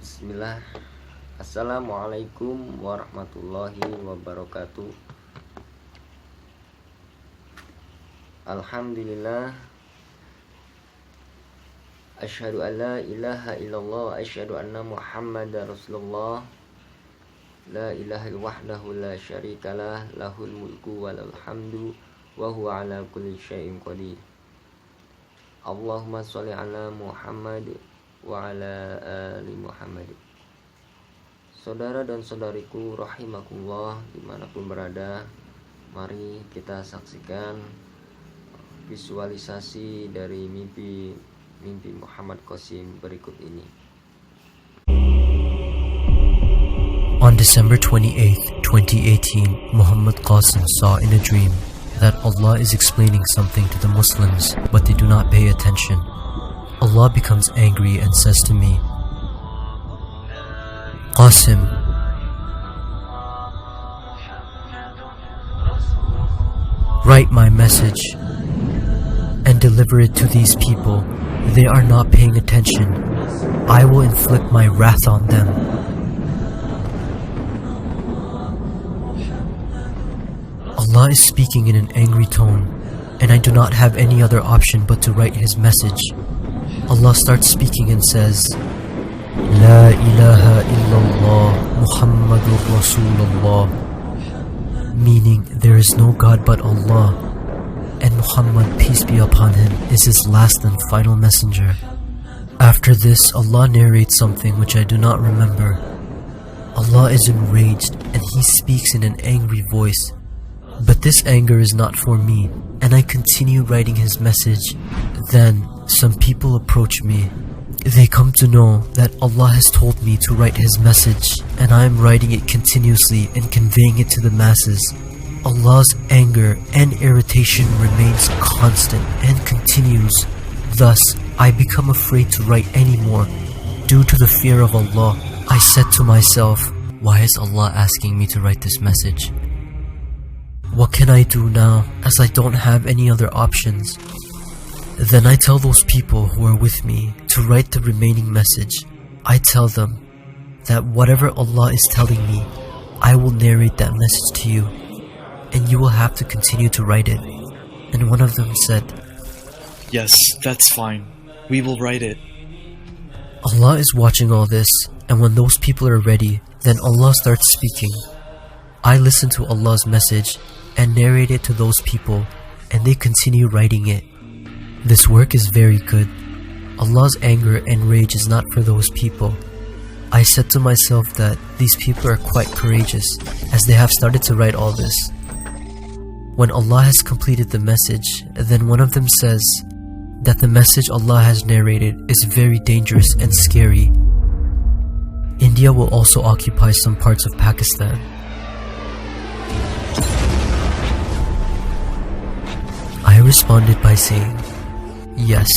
Bismillah. Assalamualaikum warahmatullahi wabarakatuh. Alhamdulillah. Asyhadu an la ilaha illallah wa asyhadu anna Muhammadar Rasulullah. La ilaha wahdahu la syarikalah, lahul mulku wa lahul hamdu wa huwa ala kulli syai'in qadir. Allahumma sholli ala Muhammad wa ala ali Muhammad. Saudara dan saudariku rahimakumullah dimanapun berada, mari kita saksikan visualisasi dari mimpi Muhammad Qasim berikut ini. On December 28th, 2018, Muhammad Qasim saw in a dream that Allah is explaining something to the Muslims, but they do not pay attention. Allah becomes angry and says to me, Qasim, write my message and deliver it to these people. They are not paying attention. I will inflict my wrath on them. Allah is speaking in an angry tone, and I do not have any other option but to write His message. Allah starts speaking and says, La ilaha illallah Muhammadur Rasulullah, meaning there is no God but Allah, and Muhammad, peace be upon him, is his last and final messenger. After this, Allah narrates something which I do not remember. Allah is enraged and He speaks in an angry voice. But this anger is not for me, and I continue writing His message. Then some people approach me. They come to know that Allah has told me to write His message, and I am writing it continuously and conveying it to the masses. Allah's anger and irritation remains constant and continues. Thus, I become afraid to write anymore. Due to the fear of Allah, I said to myself, why is Allah asking me to write this message? What can I do now, as I don't have any other options? Then I tell those people who are with me to write the remaining message. I tell them that whatever Allah is telling me, I will narrate that message to you, and you will have to continue to write it. And one of them said, Yes, that's fine. We will write it. Allah is watching all this, and when those people are ready, then Allah starts speaking. I listen to Allah's message and narrate it to those people, and they continue writing it. This work is very good. Allah's anger and rage is not for those people. I said to myself that these people are quite courageous, as they have started to write all this. When Allah has completed the message, then one of them says that the message Allah has narrated is very dangerous and scary. India will also occupy some parts of Pakistan. I responded by saying, yes,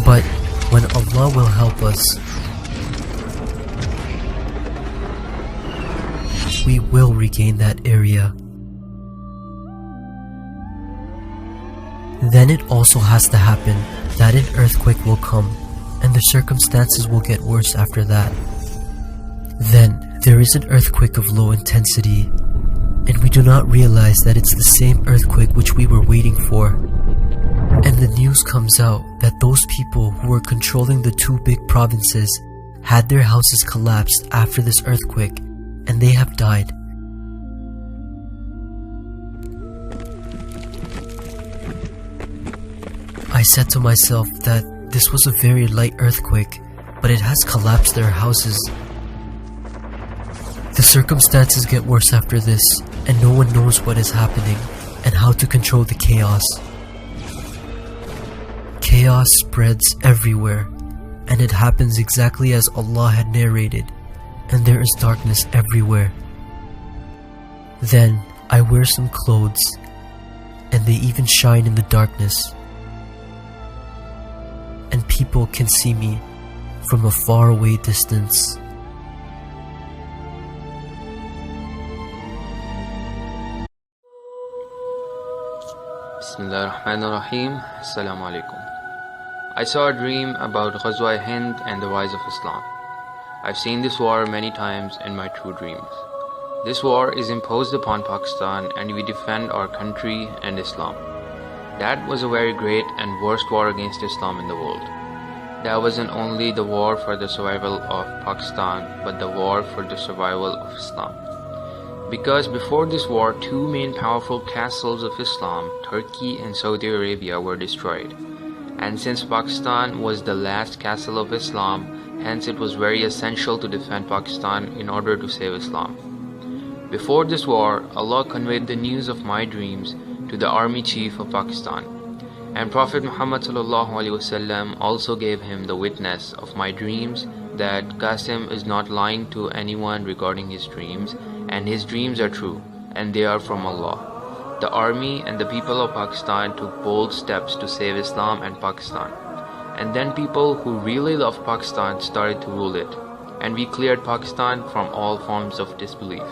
but when Allah will help us, we will regain that area. Then it also has to happen that an earthquake will come, and the circumstances will get worse after that. Then there is an earthquake of low intensity, and we do not realize that it's the same earthquake which we were waiting for. And the news comes out that those people who were controlling the two big provinces had their houses collapsed after this earthquake, and they have died. I said to myself that this was a very light earthquake, but it has collapsed their houses. The circumstances get worse after this, and no one knows what is happening and how to control the chaos. Chaos spreads everywhere, and it happens exactly as Allah had narrated, and there is darkness everywhere. Then I wear some clothes, and they even shine in the darkness, and people can see me from a faraway distance. Bismillahirrahmanirrahim. Assalamu alaikum. I saw a dream about Ghazwa Hind and the rise of Islam. I've seen this war many times in my true dreams. This war is imposed upon Pakistan and we defend our country and Islam. That was a very great and worst war against Islam in the world. That wasn't only the war for the survival of Pakistan, but the war for the survival of Islam. Because before this war, two main powerful castles of Islam, Turkey and Saudi Arabia, were destroyed. And since Pakistan was the last castle of Islam, hence it was very essential to defend Pakistan in order to save Islam. Before this war, Allah conveyed the news of my dreams to the army chief of Pakistan. And Prophet Muhammad ﷺ also gave him the witness of my dreams that Qasim is not lying to anyone regarding his dreams, and his dreams are true, and they are from Allah. The army and the people of Pakistan took bold steps to save Islam and Pakistan. And then people who really loved Pakistan started to rule it, and we cleared Pakistan from all forms of disbelief.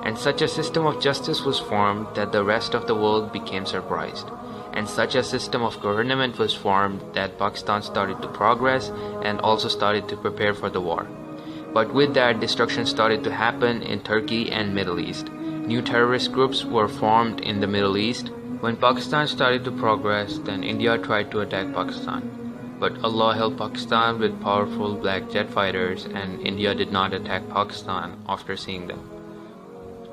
And such a system of justice was formed that the rest of the world became surprised. And such a system of government was formed that Pakistan started to progress and also started to prepare for the war. But with that, destruction started to happen in Turkey and Middle East. New terrorist groups were formed in the Middle East. When Pakistan started to progress, then India tried to attack Pakistan. But Allah helped Pakistan with powerful black jet fighters, and India did not attack Pakistan after seeing them.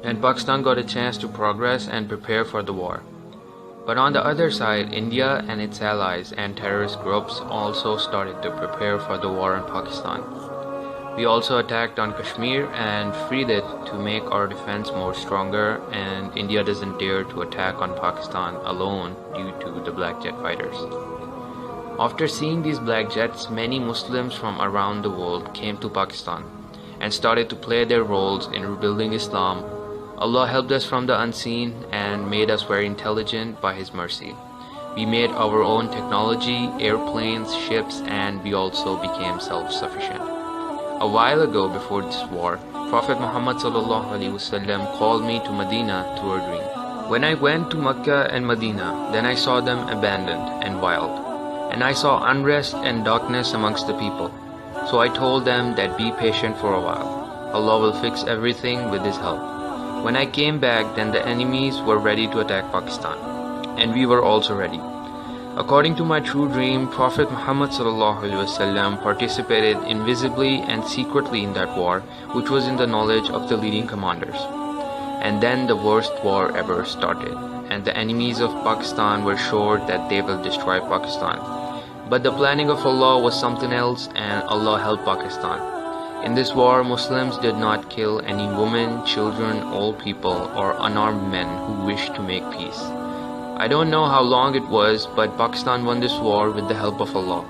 And Pakistan got a chance to progress and prepare for the war. But on the other side, India and its allies and terrorist groups also started to prepare for the war in Pakistan. We also attacked on Kashmir and freed it to make our defense more stronger, and India doesn't dare to attack on Pakistan alone due to the black jet fighters. After seeing these black jets, many Muslims from around the world came to Pakistan and started to play their roles in rebuilding Islam. Allah helped us from the unseen and made us very intelligent by His mercy. We made our own technology, airplanes, ships, and we also became self-sufficient. A while ago, before this war, Prophet Muhammad ﷺ called me to Medina through a dream. When I went to Mecca and Medina, then I saw them abandoned and wild. And I saw unrest and darkness amongst the people. So I told them that be patient for a while. Allah will fix everything with His help. When I came back, then the enemies were ready to attack Pakistan, and we were also ready. According to my true dream, Prophet Muhammad ﷺ participated invisibly and secretly in that war, which was in the knowledge of the leading commanders. And then the worst war ever started, and the enemies of Pakistan were sure that they will destroy Pakistan. But the planning of Allah was something else, and Allah helped Pakistan. In this war, Muslims did not kill any women, children, old people, or unarmed men who wished to make peace. I don't know how long it was, but Pakistan won this war with the help of Allah.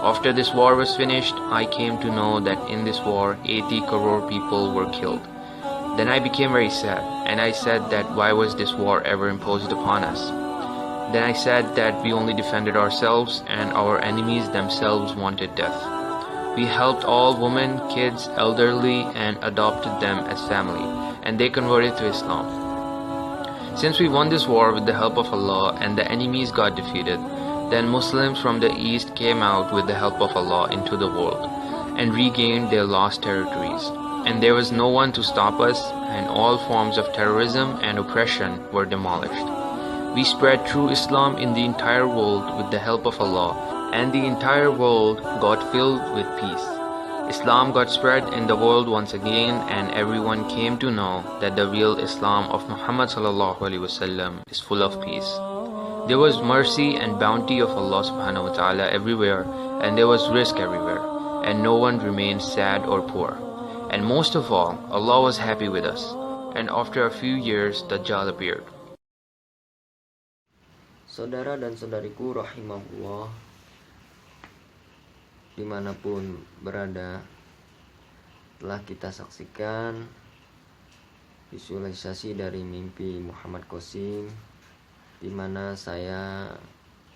After this war was finished, I came to know that in this war, 80 crore people were killed. Then I became very sad, and I said that why was this war ever imposed upon us? Then I said that we only defended ourselves, and our enemies themselves wanted death. We helped all women, kids, elderly, and adopted them as family, and they converted to Islam. Since we won this war with the help of Allah and the enemies got defeated, then Muslims from the East came out with the help of Allah into the world and regained their lost territories. And there was no one to stop us, and all forms of terrorism and oppression were demolished. We spread true Islam in the entire world with the help of Allah, and the entire world got filled with peace. Islam got spread in the world once again, and everyone came to know that the real Islam of Muhammad ﷺ is full of peace. There was mercy and bounty of Allah subhanahu wa ta'ala everywhere, and there was risk everywhere, and no one remained sad or poor. And most of all, Allah was happy with us. And after a few years, Dajjal appeared. Saudara dan saudariku rahimahullah, dimanapun berada, telah kita saksikan visualisasi dari mimpi Muhammad Qasim, di mana saya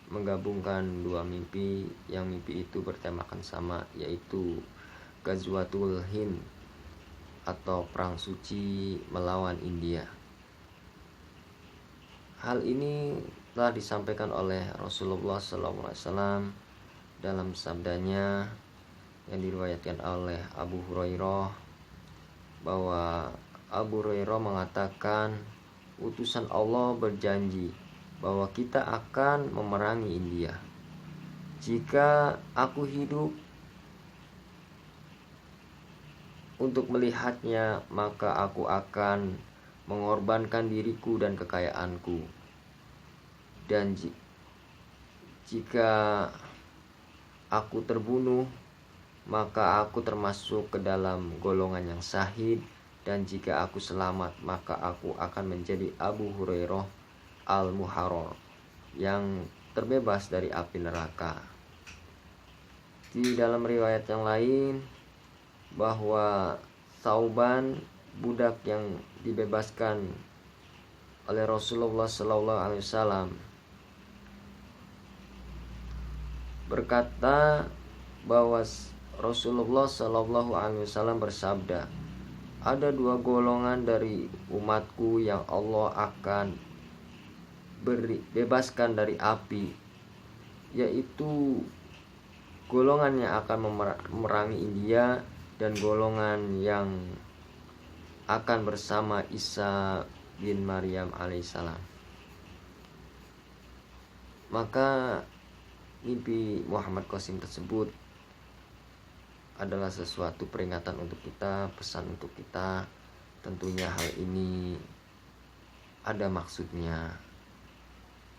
menggabungkan dua mimpi, yang mimpi itu bertemakan sama, yaitu Ghazwatul Hind atau Perang Suci melawan India. Hal ini telah disampaikan oleh Rasulullah SAW dalam sabdanya, yang diriwayatkan oleh Abu Hurairah bahwa Abu Hurairah mengatakan utusan Allah berjanji bahwa kita akan memerangi India. Jika aku hidup untuk melihatnya, maka aku akan mengorbankan diriku dan kekayaanku. Dan jika aku terbunuh, maka aku termasuk ke dalam golongan yang syahid. Dan jika aku selamat, maka aku akan menjadi Abu Hurairah al-Muharrar, yang terbebas dari api neraka. Di dalam riwayat yang lain bahwa Sauban, budak yang dibebaskan oleh Rasulullah SAW, berkata bahwa Rasulullah SAW bersabda, ada dua golongan dari umatku yang Allah akan bebaskan dari api, yaitu golongan yang akan memerangi India dan golongan yang akan bersama Isa bin Maryam alaihissalam. Maka mimpi Muhammad Qasim tersebut adalah sesuatu peringatan untuk kita, pesan untuk kita. Tentunya hal ini ada maksudnya,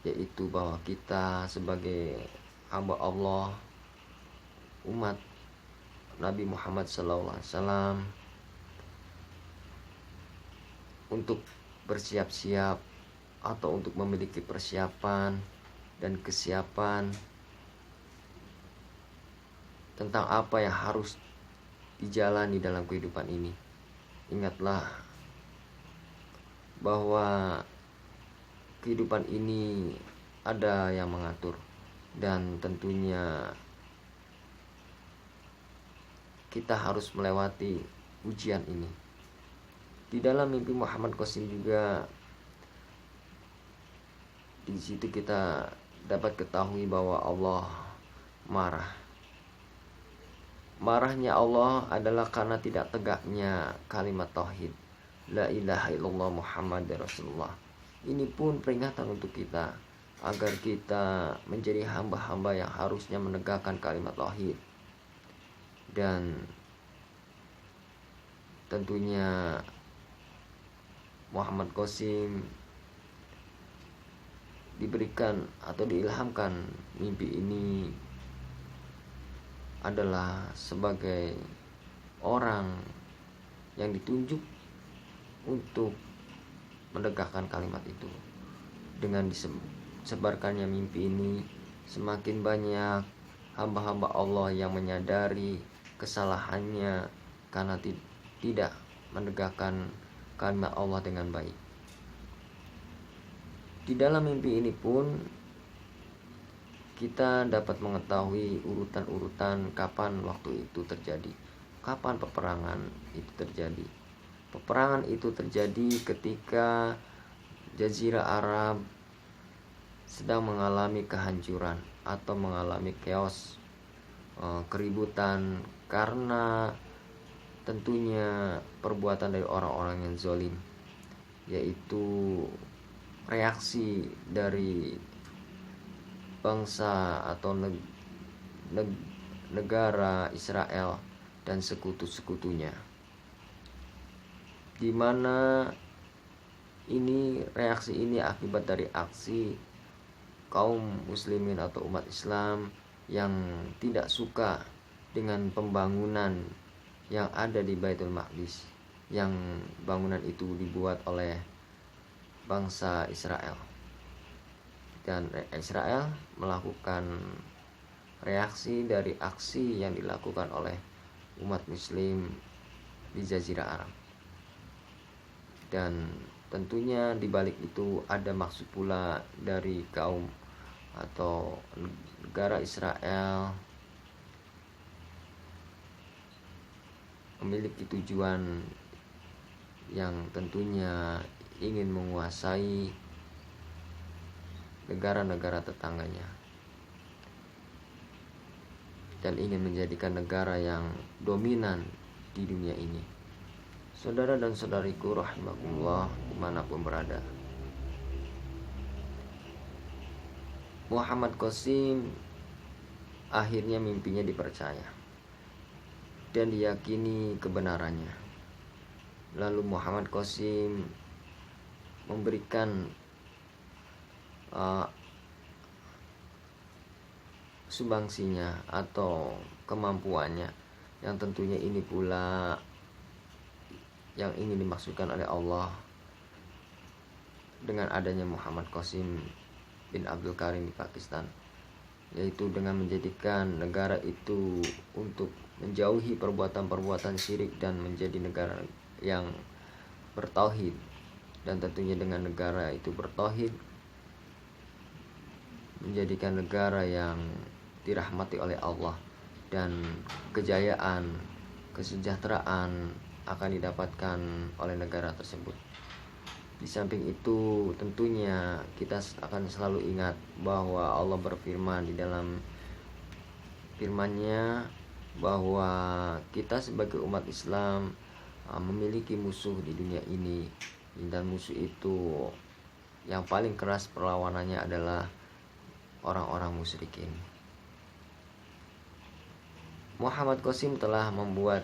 yaitu bahwa kita sebagai hamba Allah, umat Nabi Muhammad SAW, untuk bersiap-siap atau untuk memiliki persiapan dan kesiapan tentang apa yang harus dijalani dalam kehidupan ini. Ingatlah bahwa kehidupan ini ada yang mengatur, dan tentunya kita harus melewati ujian ini. Di dalam mimpi Muhammad Qasim juga, di situ kita dapat ketahui bahwa Allah marah. Marahnya Allah adalah karena tidak tegaknya kalimat tauhid, la ilaha illallah Muhammad Rasulullah. Ini pun peringatan untuk kita agar kita menjadi hamba-hamba yang harusnya menegakkan kalimat tauhid. Dan tentunya Muhammad Qasim diberikan atau diilhamkan mimpi ini adalah sebagai orang yang ditunjuk untuk menegakkan kalimat itu. Dengan disebarkannya mimpi ini, semakin banyak hamba-hamba Allah yang menyadari kesalahannya karena tidak menegakkan kalimat Allah dengan baik. Di dalam mimpi ini pun kita dapat mengetahui urutan-urutan kapan waktu itu terjadi, kapan peperangan itu terjadi. Peperangan itu terjadi ketika Jazirah Arab sedang mengalami kehancuran atau mengalami chaos, keributan, karena tentunya perbuatan dari orang-orang yang zalim, yaitu reaksi dari bangsa atau negara Israel dan sekutu-sekutunya, di mana reaksi ini akibat dari aksi kaum muslimin atau umat Islam yang tidak suka dengan pembangunan yang ada di Baitul Maqdis, yang bangunan itu dibuat oleh bangsa Israel. Dan Israel melakukan reaksi dari aksi yang dilakukan oleh umat muslim di Jazirah Arab. Dan tentunya di balik itu ada maksud pula dari kaum atau negara Israel memiliki tujuan yang tentunya ingin menguasai negara-negara tetangganya. dan ingin menjadikan negara yang dominan di dunia ini. Saudara dan saudariku rahimakumullah dimanapun berada, Muhammad Qasim akhirnya mimpinya dipercaya dan diyakini kebenarannya. Lalu Muhammad Qasim memberikan sumbangsinya atau kemampuannya, yang tentunya ini pula yang ingin dimaksudkan oleh Allah dengan adanya Muhammad Qasim bin Abdul Karim di Pakistan, yaitu dengan menjadikan negara itu untuk menjauhi perbuatan-perbuatan syirik dan menjadi negara yang bertauhid. Dan tentunya dengan negara itu bertauhid, menjadikan negara yang dirahmati oleh Allah, dan kejayaan, kesejahteraan akan didapatkan oleh negara tersebut. Di samping itu tentunya kita akan selalu ingat bahwa Allah berfirman di dalam firman-Nya bahwa kita sebagai umat Islam memiliki musuh di dunia ini, dan musuh itu yang paling keras perlawanannya adalah orang-orang musyrikin. Muhammad Qasim telah membuat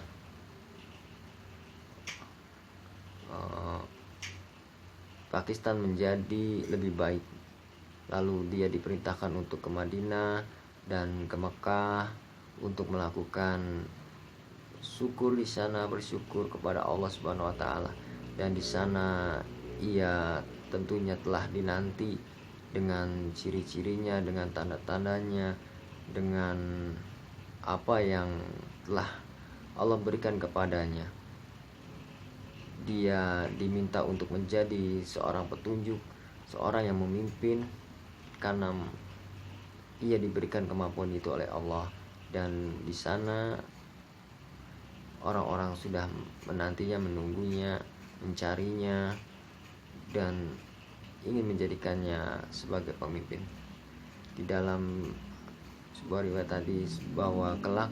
Pakistan menjadi lebih baik. Lalu dia diperintahkan untuk ke Madinah dan ke Mekah untuk melakukan syukur di sana, bersyukur kepada Allah Subhanahu wa taala. Dan di sana ia tentunya telah dinanti dengan ciri-cirinya, dengan tanda-tandanya, dengan apa yang telah Allah berikan kepadanya. Dia diminta untuk menjadi seorang petunjuk, seorang yang memimpin, karena ia diberikan kemampuan itu oleh Allah. Dan di sana orang-orang sudah menantinya, menunggunya, mencarinya, dan ingin menjadikannya sebagai pemimpin. Di dalam sebuah riwayat tadi bahwa kelak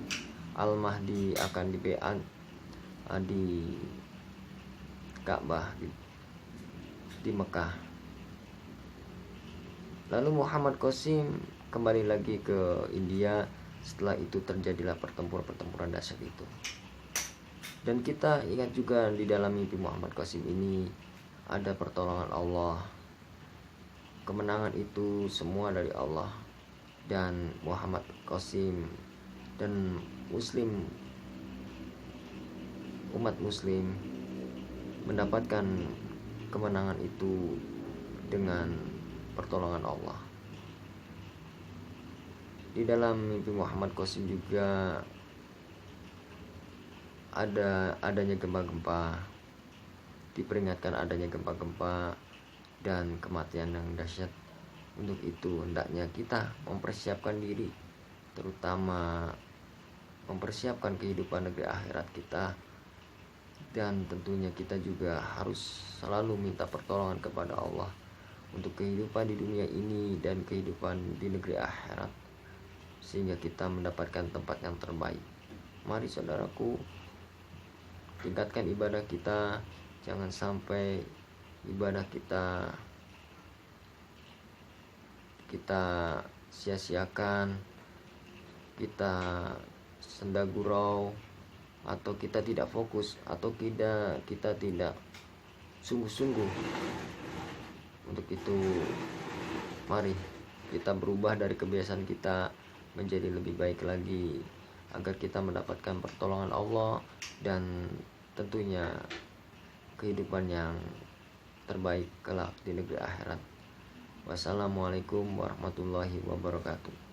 Al-Mahdi akan dibe'at di Ka'bah di Mekah. Lalu Muhammad Qasim kembali lagi ke India. Setelah itu terjadilah pertempuran dahsyat itu. Dan kita ingat juga di dalam mimpi Muhammad Qasim ini ada pertolongan Allah. Kemenangan itu semua dari Allah. Dan Muhammad Qasim dan umat muslim mendapatkan kemenangan itu dengan pertolongan Allah. Di dalam mimpi Muhammad Qasim juga adanya gempa-gempa, diperingatkan adanya gempa-gempa dan kematian yang dahsyat. Untuk itu hendaknya kita mempersiapkan diri, terutama mempersiapkan kehidupan negeri akhirat kita. Dan tentunya kita juga harus selalu minta pertolongan kepada Allah untuk kehidupan di dunia ini dan kehidupan di negeri akhirat, sehingga kita mendapatkan tempat yang terbaik. Mari saudaraku, tingkatkan ibadah kita. Jangan sampai ibadah kita sia-siakan, kita senda gurau, atau kita tidak fokus, atau kita tidak sungguh-sungguh. Untuk itu mari kita berubah dari kebiasaan kita menjadi lebih baik lagi, agar kita mendapatkan pertolongan Allah dan tentunya kehidupan yang terbaik kelak di negeri akhirat. Wassalamualaikum warahmatullahi wabarakatuh.